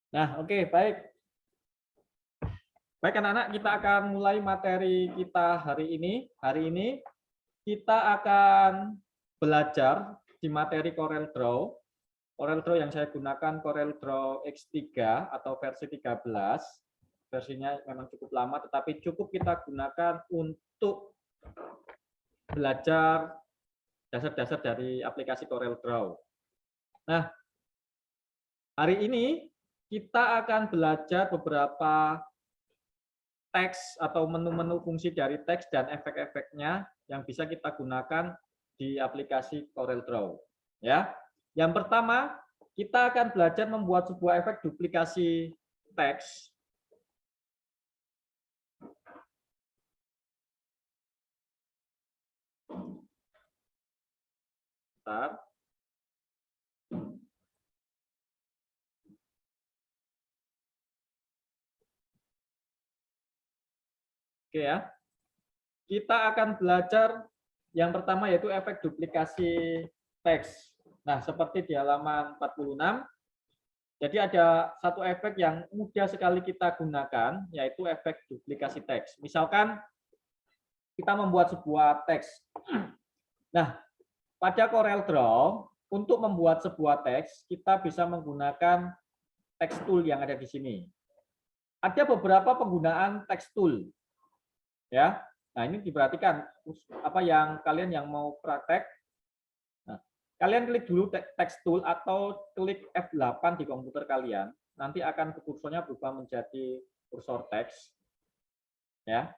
Nah, oke, baik. Baik anak-anak, kita akan mulai materi kita hari ini. Hari ini kita akan belajar di materi Corel Draw. Corel Draw yang saya gunakan Corel Draw X3 atau versi 13. Versinya memang cukup lama, tetapi cukup kita gunakan untuk belajar dasar-dasar dari aplikasi Corel Draw. Nah, hari ini kita akan belajar beberapa teks atau menu-menu fungsi dari teks dan efek-efeknya yang bisa kita gunakan di aplikasi Corel Draw. Ya, yang pertama kita akan belajar membuat sebuah efek duplikasi teks. Bentar. Oke ya. Kita akan belajar yang pertama yaitu efek duplikasi teks. Nah, seperti di halaman 46, jadi ada satu efek yang mudah sekali kita gunakan, yaitu efek duplikasi teks. Misalkan kita membuat sebuah teks. Nah, pada Corel Draw, untuk membuat sebuah teks, kita bisa menggunakan text tool yang ada di sini. Ada beberapa penggunaan text tool. Ya. Nah, ini diperhatikan apa yang kalian yang mau praktek. Nah, kalian klik dulu text tool atau klik F8 di komputer kalian. Nanti akan kursornya berubah menjadi kursor teks. Ya.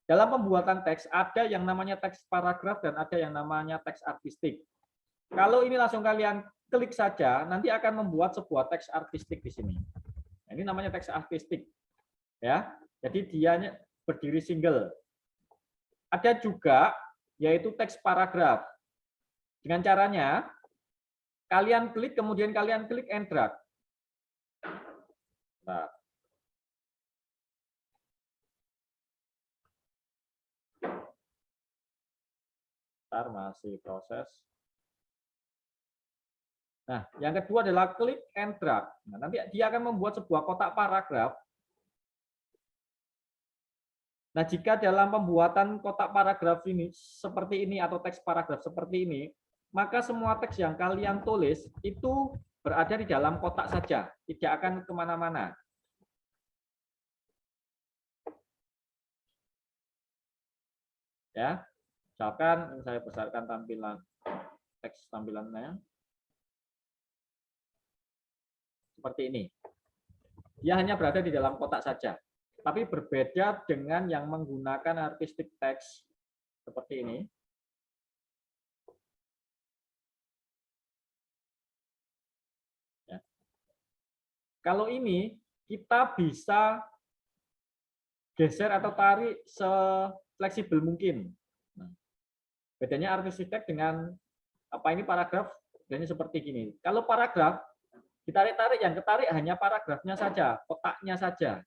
Dalam pembuatan teks ada yang namanya teks paragraf dan ada yang namanya teks artistik. Kalau ini langsung kalian klik saja, nanti akan membuat sebuah teks artistik di sini. Nah, ini namanya teks artistik, ya. Jadi dia berdiri single. Ada juga yaitu teks paragraf. Dengan caranya kalian klik kemudian kalian klik and drag. Nah. Bentar, masih proses. Nah, yang kedua adalah klik and drag. Nah, nanti dia akan membuat sebuah kotak paragraf. Nah, jika dalam pembuatan kotak paragraf ini seperti ini atau teks paragraf seperti ini, maka semua teks yang kalian tulis itu berada di dalam kotak saja, tidak akan kemana-mana. Ya, misalkan saya besarkan tampilan teks tampilannya seperti ini. Dia hanya berada di dalam kotak saja. Tapi berbeda dengan yang menggunakan artistic text seperti ini. Ya. Kalau ini kita bisa geser atau tarik sefleksibel mungkin. Nah, bedanya artistic text dengan apa ini paragraf, bedanya seperti gini. Kalau paragraf ditarik-tarik, yang ketarik hanya paragrafnya saja, kotaknya saja,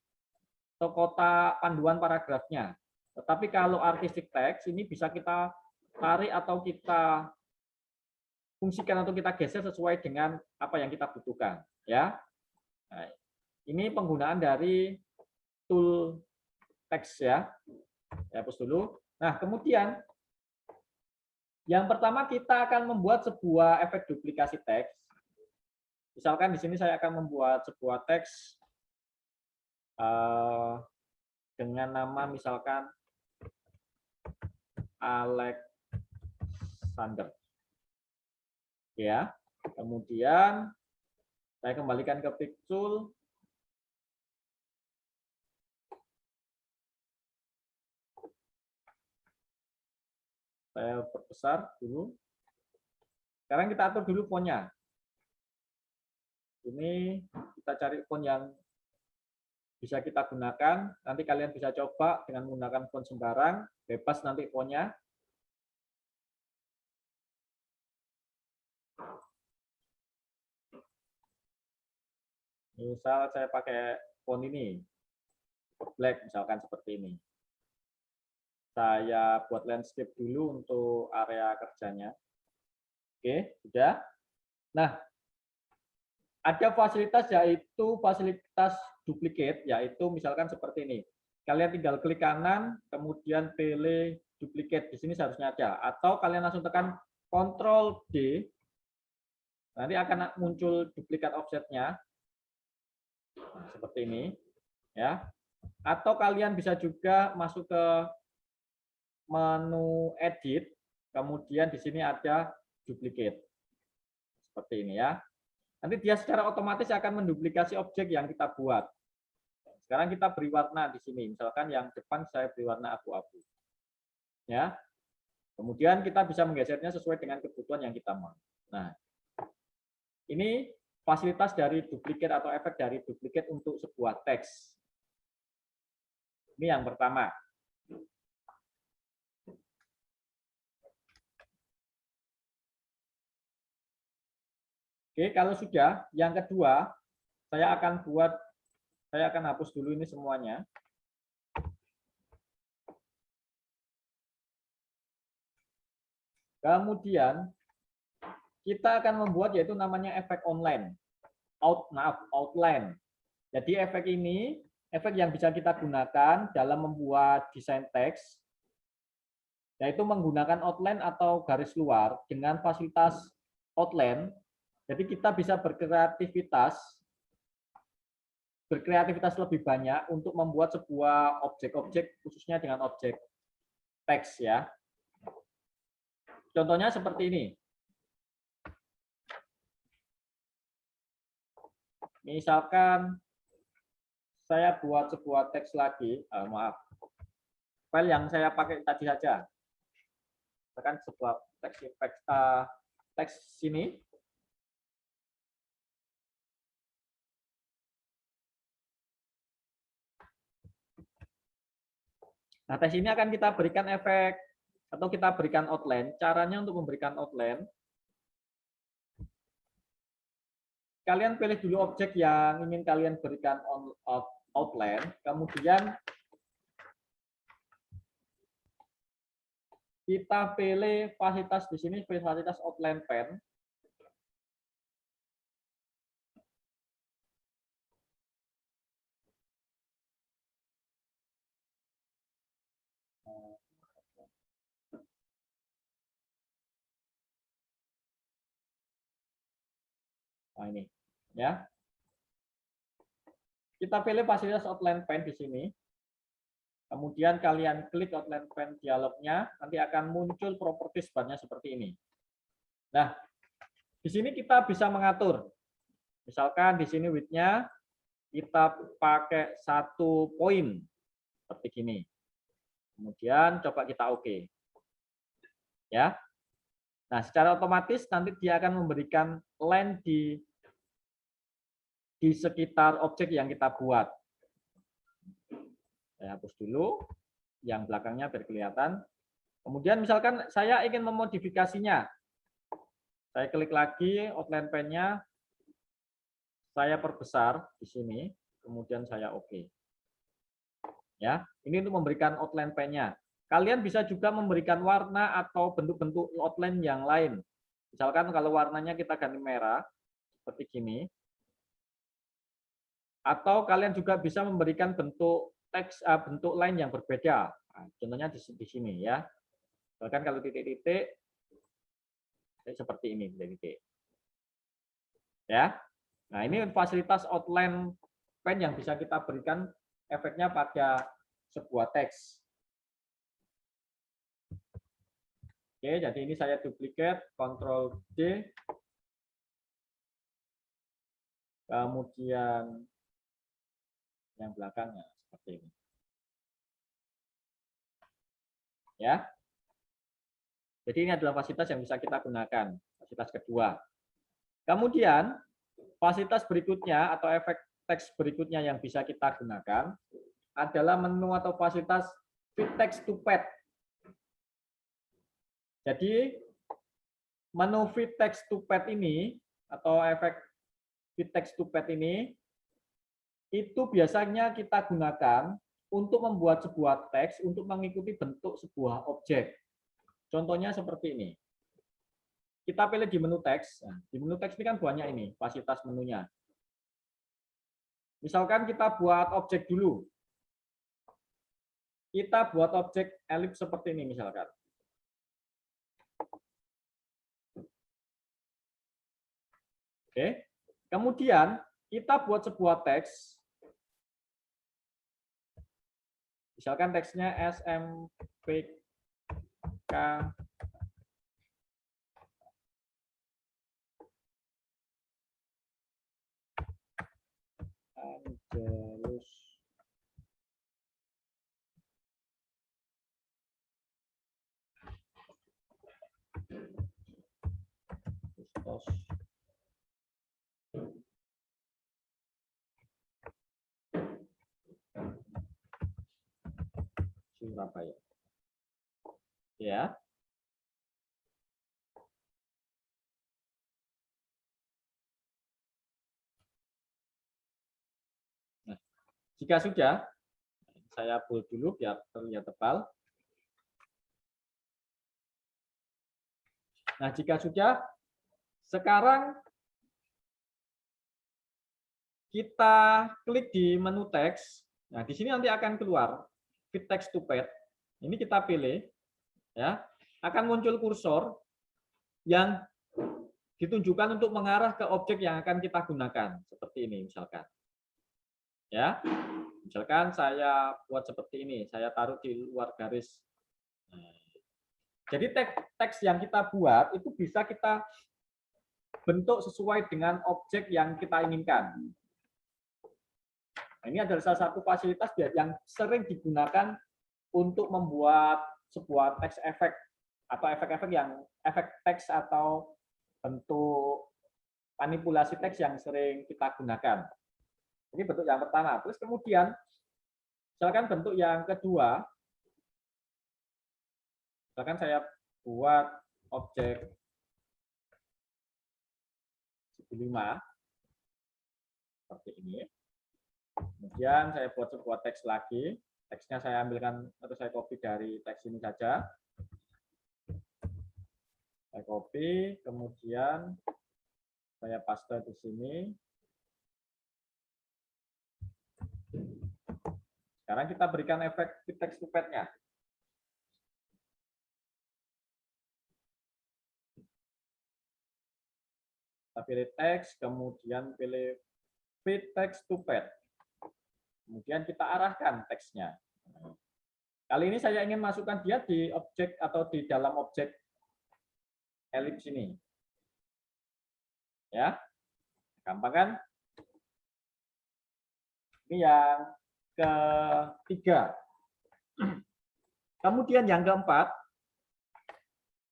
atau kotak panduan paragrafnya. Tetapi kalau artistic text ini bisa kita tarik atau kita fungsikan atau kita geser sesuai dengan apa yang kita butuhkan. Ya, nah, ini penggunaan dari tool text ya. Hapus dulu. Nah, kemudian yang pertama kita akan membuat sebuah efek duplikasi teks. Misalkan di sini saya akan membuat sebuah teks dengan nama misalkan Alexander. Ya. Kemudian saya kembalikan ke Pixel. Saya perbesar dulu. Sekarang kita atur dulu fontnya. Ini kita cari font yang bisa kita gunakan. Nanti kalian bisa coba dengan menggunakan font sembarang, bebas nanti fontnya. Misal saya pakai font ini, black misalkan seperti ini. Saya buat landscape dulu untuk area kerjanya. Oke, sudah. Nah, Ada fasilitas yaitu fasilitas duplicate, yaitu misalkan seperti ini. Kalian tinggal klik kanan, kemudian pilih duplicate. Di sini seharusnya ada. Atau kalian langsung tekan Ctrl D, nanti akan muncul duplikat offsetnya. Nah, seperti ini. Ya. Atau kalian bisa juga masuk ke menu edit, kemudian di sini ada duplicate. Seperti ini ya. Nanti dia secara otomatis akan menduplikasi objek yang kita buat. Sekarang kita beri warna di sini. Misalkan yang depan saya beri warna abu-abu. Ya. Kemudian kita bisa menggesernya sesuai dengan kebutuhan yang kita mau. Nah, ini fasilitas dari duplikat atau efek dari duplikat untuk sebuah teks. Ini yang pertama. Oke, kalau sudah, yang kedua, saya akan hapus dulu ini semuanya. Kemudian, kita akan membuat yaitu namanya efek outline. Jadi efek ini, efek yang bisa kita gunakan dalam membuat desain teks, yaitu menggunakan outline atau garis luar dengan fasilitas outline. Jadi kita bisa berkreativitas lebih banyak untuk membuat sebuah objek-objek, khususnya dengan objek teks ya. Contohnya seperti ini. Misalkan saya buat sebuah teks lagi, file yang saya pakai tadi saja. Misalkan sebuah teks sini. Nah, tes ini akan kita berikan efek atau kita berikan outline. Caranya untuk memberikan outline, kalian pilih dulu objek yang ingin kalian berikan outline, kemudian kita pilih fasilitas di sini, fasilitas outline pen. Nah, ini ya. Kita pilih fasilitas outline pen di sini. Kemudian kalian klik outline pen dialognya, nanti akan muncul properties bar-nya seperti ini. Nah, di sini kita bisa mengatur. Misalkan di sini width-nya kita pakai 1 poin seperti ini. Kemudian coba kita oke. Ya. Nah, secara otomatis nanti dia akan memberikan line di sekitar objek yang kita buat. Saya hapus dulu, yang belakangnya biar kelihatan. Kemudian misalkan saya ingin memodifikasinya. Saya klik lagi outline pen-nya, saya perbesar di sini, kemudian saya oke. Ya, ini untuk memberikan outline pen-nya. Kalian bisa juga memberikan warna atau bentuk-bentuk outline yang lain. Misalkan kalau warnanya kita ganti merah, seperti gini. Atau kalian juga bisa memberikan bentuk teks, bentuk lain yang berbeda. Nah, contohnya di sini ya. Bahkan kalau titik-titik seperti ini titik-titik. Ya. Nah, ini fasilitas outline pen yang bisa kita berikan efeknya pada sebuah teks. Oke, jadi ini saya duplicate, Ctrl D. Kemudian yang belakangnya seperti ini. Ya. Jadi ini adalah fasilitas yang bisa kita gunakan, fasilitas kedua. Kemudian fasilitas berikutnya atau efek teks berikutnya yang bisa kita gunakan adalah menu atau fasilitas fit text to pad. Jadi menu fit text to pad ini atau efek fit text to pad ini itu biasanya kita gunakan untuk membuat sebuah teks untuk mengikuti bentuk sebuah objek. Contohnya seperti ini. kita pilih di menu teks. Nah, di menu teks ini kan banyak ini fasilitas menunya. Misalkan kita buat objek dulu. Kita buat objek elips seperti ini misalkan. Oke. Kemudian kita buat sebuah teks. Misalkan teksnya SMPK Angelus Bustos Surabaya. Ya. Nah, jika sudah, saya bold dulu biar terlihat tebal. Nah, jika sudah, sekarang kita klik di menu teks. Nah, di sini nanti akan keluar fit text to page. Ini kita pilih, ya, akan muncul kursor yang ditunjukkan untuk mengarah ke objek yang akan kita gunakan, seperti ini misalkan. Ya, misalkan saya buat seperti ini, saya taruh di luar garis. Jadi teks yang kita buat itu bisa kita bentuk sesuai dengan objek yang kita inginkan. Nah, ini adalah salah satu fasilitas yang sering digunakan untuk membuat sebuah teks efek atau efek-efek yang efek teks atau bentuk manipulasi teks yang sering kita gunakan. Ini bentuk yang pertama. Terus kemudian, misalkan bentuk yang kedua, misalkan saya buat objek 5 seperti ini. Kemudian saya buat sebuah teks lagi. Teksnya saya ambilkan atau saya copy dari teks ini saja. Saya copy, kemudian saya paste di sini. Sekarang kita berikan efek fit text to page-nya. Kita pilih teks, kemudian pilih fit text to page. Kemudian kita arahkan teksnya. Kali ini saya ingin masukkan dia di objek atau di dalam objek elips ini. Ya, gampang kan? Ini yang ketiga. Kemudian yang keempat,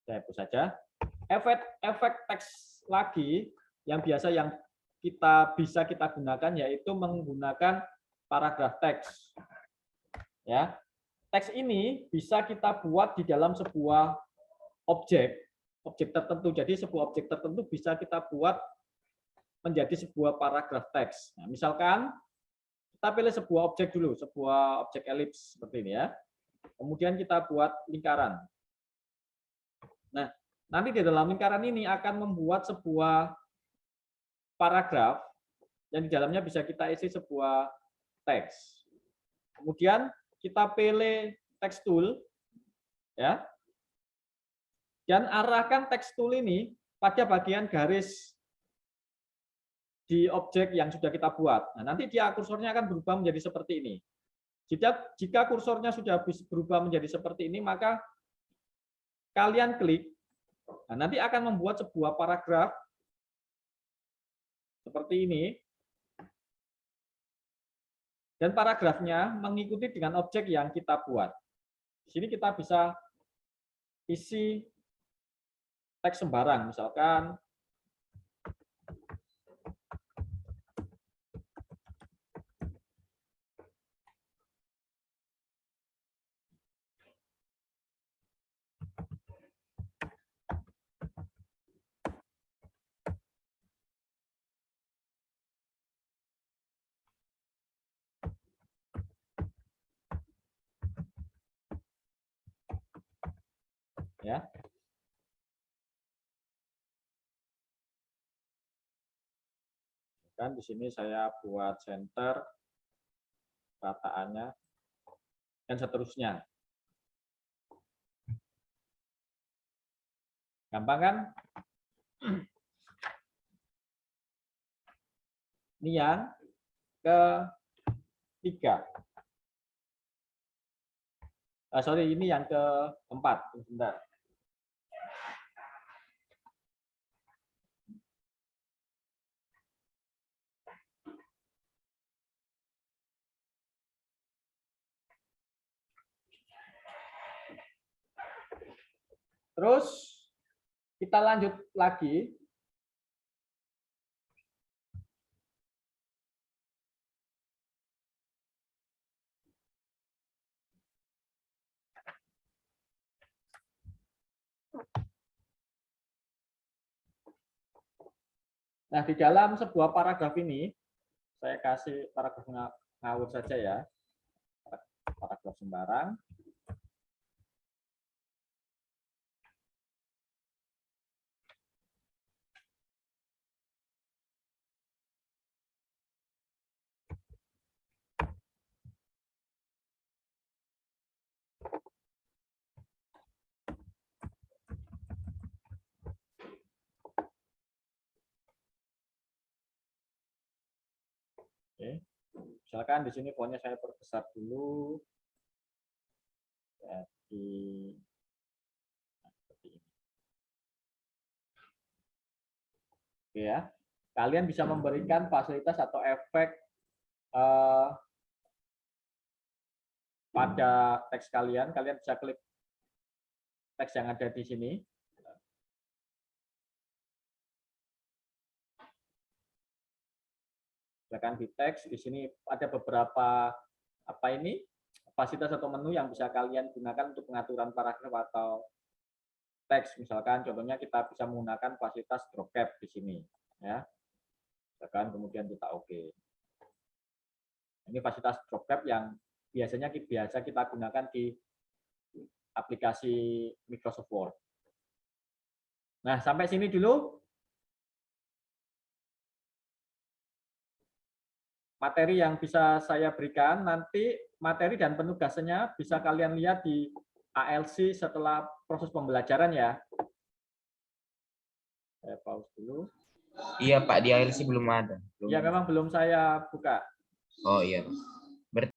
saya hapus saja. Efek teks lagi yang biasa yang bisa kita gunakan yaitu menggunakan paragraf teks. Ya, teks ini bisa kita buat di dalam sebuah objek tertentu. Jadi sebuah objek tertentu bisa kita buat menjadi sebuah paragraf teks. Nah, misalkan kita pilih sebuah objek dulu, sebuah objek elips seperti ini ya. Kemudian kita buat lingkaran. Nah, nanti di dalam lingkaran ini akan membuat sebuah paragraf yang di dalamnya bisa kita isi sebuah teks. Kemudian kita pilih text tool, ya, dan arahkan text tool ini pada bagian garis di objek yang sudah kita buat. Nah, nanti dia kursornya akan berubah menjadi seperti ini. Jika kursornya sudah berubah menjadi seperti ini, maka kalian klik. Nah, nanti akan membuat sebuah paragraf seperti ini. Dan paragrafnya mengikuti dengan objek yang kita buat. Di sini kita bisa isi teks sembarang, misalkan ya. Kan di sini saya buat center rataannya dan seterusnya. Gampang kan? Ini yang ketiga. Sorry, ini yang keempat. Sebentar. Terus kita lanjut lagi. Nah, di dalam sebuah paragraf ini, saya kasih paragraf ngawur saja ya. Paragraf sembarang. Oke. Misalkan di sini fontnya saya perbesar dulu. Jadi seperti ini. Oke ya. Kalian bisa memberikan fasilitas atau efek pada teks kalian. Kalian bisa klik teks yang ada di sini. Silakan di teks. Di sini ada beberapa fasilitas atau menu yang bisa kalian gunakan untuk pengaturan paragraf atau teks. Misalkan contohnya kita bisa menggunakan fasilitas drop cap di sini, ya. Misalkan kemudian kita oke. Ini fasilitas drop cap yang biasa kita gunakan di aplikasi Microsoft Word. Nah, sampai sini dulu. Materi yang bisa saya berikan, nanti materi dan penugasannya bisa kalian lihat di ALC setelah proses pembelajaran ya. Saya pause dulu. Iya Pak, di ALC belum ada. Ya memang belum saya buka. Oh iya Pak.